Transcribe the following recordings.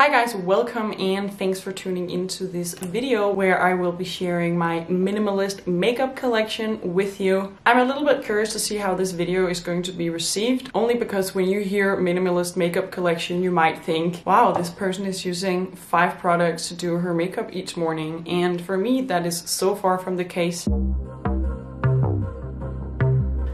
Hi guys, welcome and thanks for tuning into this video where I will be sharing my minimalist makeup collection with you. I'm a little bit curious to see how this video is going to be received, only because when you hear minimalist makeup collection you might think, wow, this person is using 5 products to do her makeup each morning, and for me that is so far from the case.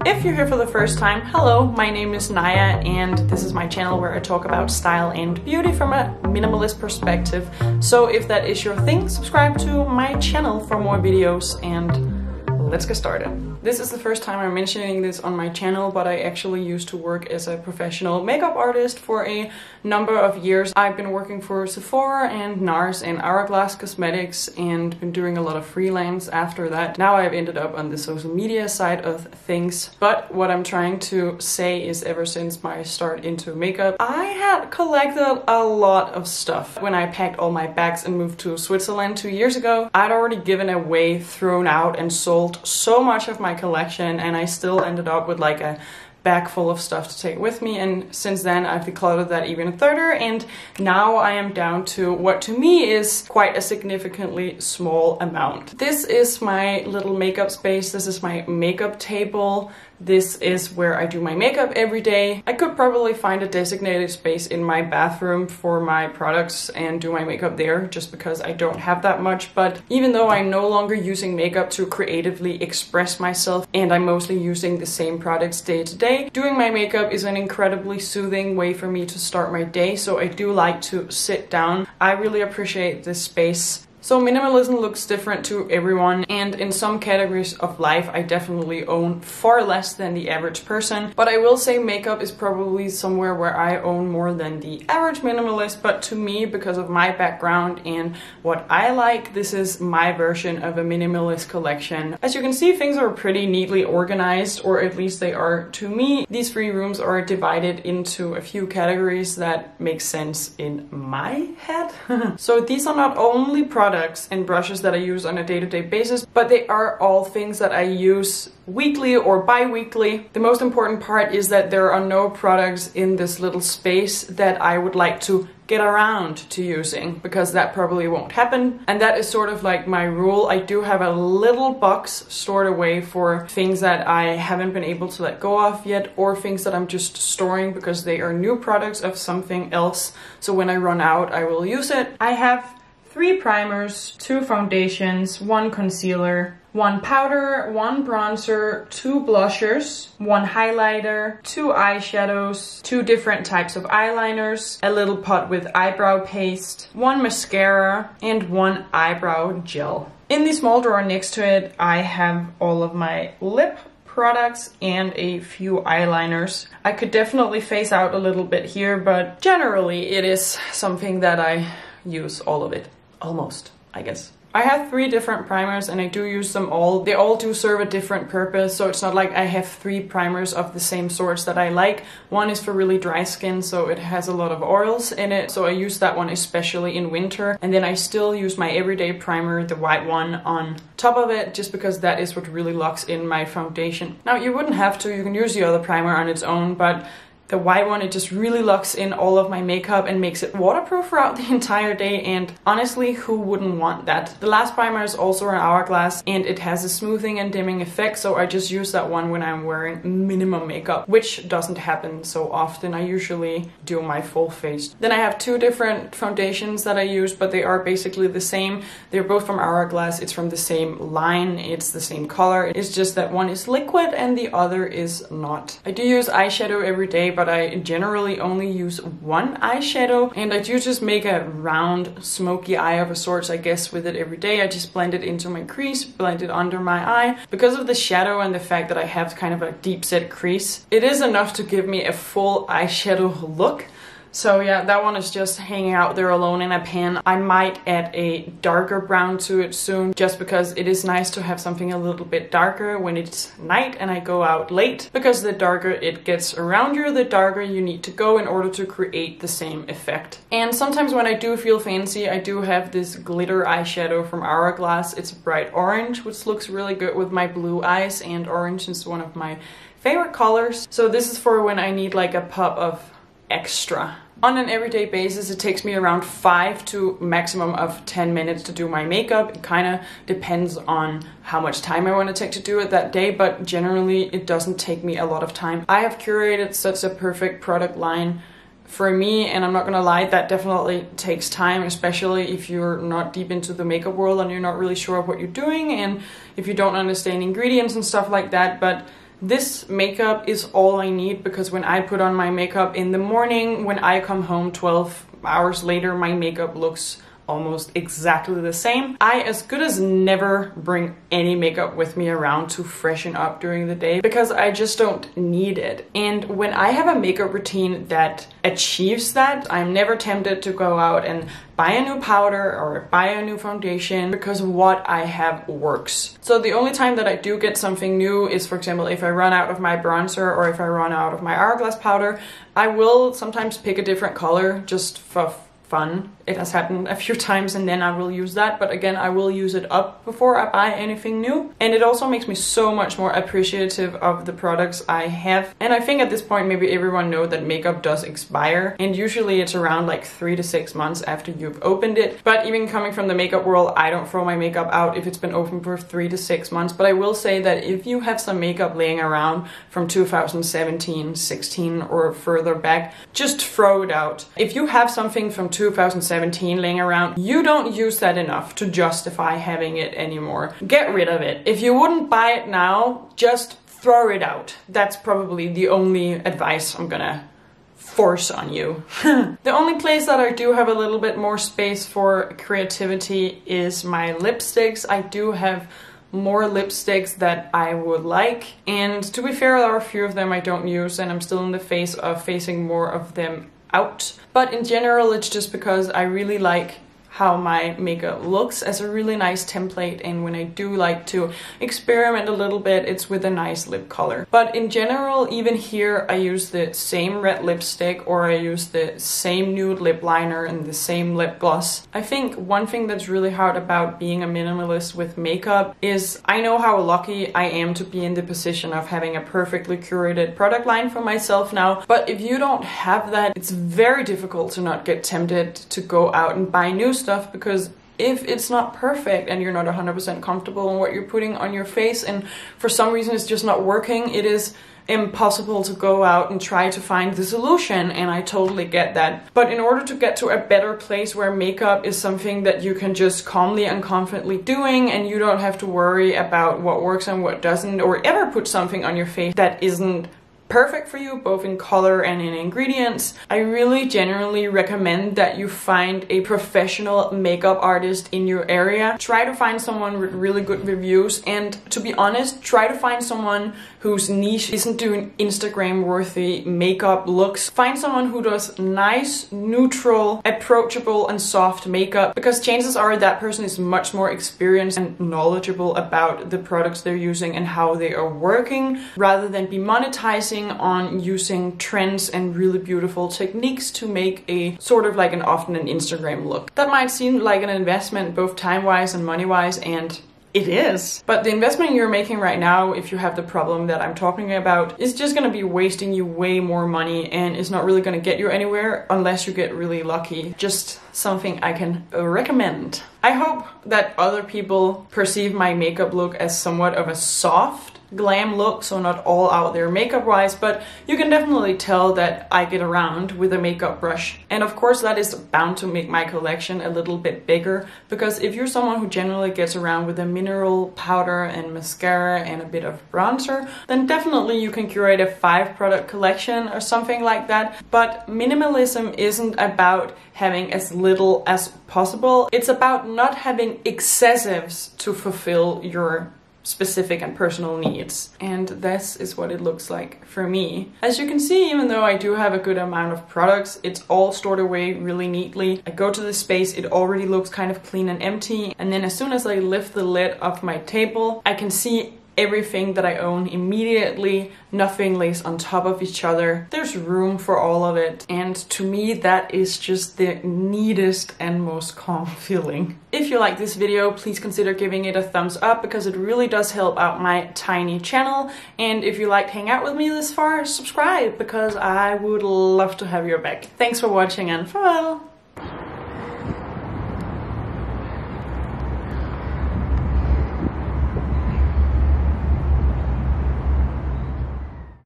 If you're here for the first time, hello, my name is Naya and this is my channel where I talk about style and beauty from a minimalist perspective. So if that is your thing, subscribe to my channel for more videos and let's get started. This is the first time I'm mentioning this on my channel, but I actually used to work as a professional makeup artist for a number of years. I've been working for Sephora and NARS and Hourglass Cosmetics and been doing a lot of freelance after that. Now I've ended up on the social media side of things. But what I'm trying to say is ever since my start into makeup, I had collected a lot of stuff. When I packed all my bags and moved to Switzerland 2 years ago, I'd already given away, thrown out and sold so much of my collection, and I still ended up with like a bag full of stuff to take with me, and since then I've decluttered that even further, and now I am down to what to me is quite a significantly small amount. This is my little makeup space. This is my makeup table. This is where I do my makeup every day. I could probably find a designated space in my bathroom for my products and do my makeup there, just because I don't have that much. But even though I'm no longer using makeup to creatively express myself and I'm mostly using the same products day to day, doing my makeup is an incredibly soothing way for me to start my day, so I do like to sit down. I really appreciate this space. So minimalism looks different to everyone, and in some categories of life I definitely own far less than the average person, but I will say makeup is probably somewhere where I own more than the average minimalist. But to me, because of my background and what I like, this is my version of a minimalist collection. As you can see, things are pretty neatly organized, or at least they are to me. These 3 rooms are divided into a few categories that make sense in my head. So these are not only products and brushes that I use on a day-to-day basis, but they are all things that I use weekly or bi-weekly. The most important part is that there are no products in this little space that I would like to get around to using, because that probably won't happen. And that is sort of like my rule. I do have a little box stored away for things that I haven't been able to let go of yet, or things that I'm just storing because they are new products of something else. So when I run out, I will use it. I have 3 primers, 2 foundations, 1 concealer, 1 powder, 1 bronzer, 2 blushers, 1 highlighter, 2 eyeshadows, 2 different types of eyeliners, a little pot with eyebrow paste, 1 mascara, and 1 eyebrow gel. In the small drawer next to it, I have all of my lip products and a few eyeliners. I could definitely phase out a little bit here, but generally it is something that I use all of it. Almost, I guess. I have 3 different primers and I do use them all. They all do serve a different purpose, so it's not like I have 3 primers of the same sorts that I like. One is for really dry skin, so it has a lot of oils in it, so I use that one especially in winter. And then I still use my everyday primer, the white one, on top of it, just because that is what really locks in my foundation. Now, you wouldn't have to, you can use the other primer on its own, but the white one, it just really locks in all of my makeup and makes it waterproof throughout the entire day, and honestly, who wouldn't want that? The last primer is also an Hourglass and it has a smoothing and dimming effect, so I just use that one when I'm wearing minimum makeup, which doesn't happen so often. I usually do my full face. Then I have 2 different foundations that I use, but they are basically the same. They're both from Hourglass, it's from the same line, it's the same color. It's just that one is liquid and the other is not. I do use eyeshadow every day, but I generally only use 1 eyeshadow, and I do just make a round smoky eye of a sort, I guess, with it every day. I just blend it into my crease, blend it under my eye. Because of the shadow and the fact that I have kind of a deep set crease, it is enough to give me a full eyeshadow look. So yeah, that one is just hanging out there alone in a pan. I might add a darker brown to it soon, just because it is nice to have something a little bit darker when it's night and I go out late, because the darker it gets around you, the darker you need to go in order to create the same effect. And sometimes when I do feel fancy, I do have this glitter eyeshadow from Hourglass. It's bright orange, which looks really good with my blue eyes, and orange is one of my favorite colors. So this is for when I need like a pop of extra On an everyday basis, it takes me around 5 to maximum of 10 minutes to do my makeup. It kind of depends on how much time I want to take to do it that day, but generally it doesn't take me a lot of time. I have curated such a perfect product line for me, and I'm not gonna lie, that definitely takes time, especially if you're not deep into the makeup world and you're not really sure of what you're doing, and if you don't understand ingredients and stuff like that. But this makeup is all I need, because when I put on my makeup in the morning, when I come home 12 hours later, my makeup looks almost exactly the same. I as good as never bring any makeup with me around to freshen up during the day, because I just don't need it. And when I have a makeup routine that achieves that, I'm never tempted to go out and buy a new powder or buy a new foundation, because what I have works. So the only time that I do get something new is, for example, if I run out of my bronzer or if I run out of my Hourglass powder. I will sometimes pick a different color just for fun. It has happened a few times, and then I will use that, but again, I will use it up before I buy anything new. And it also makes me so much more appreciative of the products I have. And I think at this point maybe everyone knows that makeup does expire, and usually it's around like 3 to 6 months after you've opened it. But even coming from the makeup world, I don't throw my makeup out if it's been open for 3 to 6 months. But I will say that if you have some makeup laying around from 2017, 16 or further back, just throw it out. If you have something from 2017 laying around, you don't use that enough to justify having it anymore. Get rid of it. If you wouldn't buy it now, just throw it out. That's probably the only advice I'm gonna force on you. The only place that I do have a little bit more space for creativity is my lipsticks. I do have more lipsticks that I would like, and to be fair, there are a few of them I don't use, and I'm still in the phase of phasing more of them out. But in general, it's just because I really like how my makeup looks as a really nice template, and when I do like to experiment a little bit, it's with a nice lip color. But in general, even here, I use the same red lipstick, or I use the same nude lip liner and the same lip gloss. I think one thing that's really hard about being a minimalist with makeup is I know how lucky I am to be in the position of having a perfectly curated product line for myself now, but if you don't have that, it's very difficult to not get tempted to go out and buy new stuff, because if it's not perfect and you're not 100% comfortable in what you're putting on your face, and for some reason it's just not working, it is impossible to go out and try to find the solution, and I totally get that. But in order to get to a better place where makeup is something that you can just calmly and confidently doing, and you don't have to worry about what works and what doesn't, or ever put something on your face that isn't perfect for you, both in color and in ingredients, I really generally recommend that you find a professional makeup artist in your area. Try to find someone with really good reviews, and to be honest, try to find someone whose niche isn't doing Instagram worthy makeup looks. Find someone who does nice, neutral, approachable and soft makeup, because chances are that person is much more experienced and knowledgeable about the products they're using and how they are working, rather than be monetizing on using trends and really beautiful techniques to make a sort of like often an Instagram look. That might seem like an investment both time-wise and money-wise, and it is. But the investment you're making right now, if you have the problem that I'm talking about, is just gonna be wasting you way more money, and it's not really gonna get you anywhere unless you get really lucky. Just something I can recommend. I hope that other people perceive my makeup look as somewhat of a soft glam look, so not all out there makeup wise, but you can definitely tell that I get around with a makeup brush. And of course that is bound to make my collection a little bit bigger, because if you're someone who generally gets around with a mineral powder and mascara and a bit of bronzer, then definitely you can curate a 5-product collection or something like that. But minimalism isn't about having as little as possible, it's about not having excessives to fulfill your specific and personal needs. And this is what it looks like for me. As you can see, even though I do have a good amount of products, it's all stored away really neatly. I go to the space, it already looks kind of clean and empty, and then as soon as I lift the lid off my table, I can see everything that I own immediately. Nothing lays on top of each other. There's room for all of it. And to me, that is just the neatest and most calm feeling. If you like this video, please consider giving it a thumbs up because it really does help out my tiny channel. And if you liked hanging out with me this far, subscribe because I would love to have your back. Thanks for watching and farewell!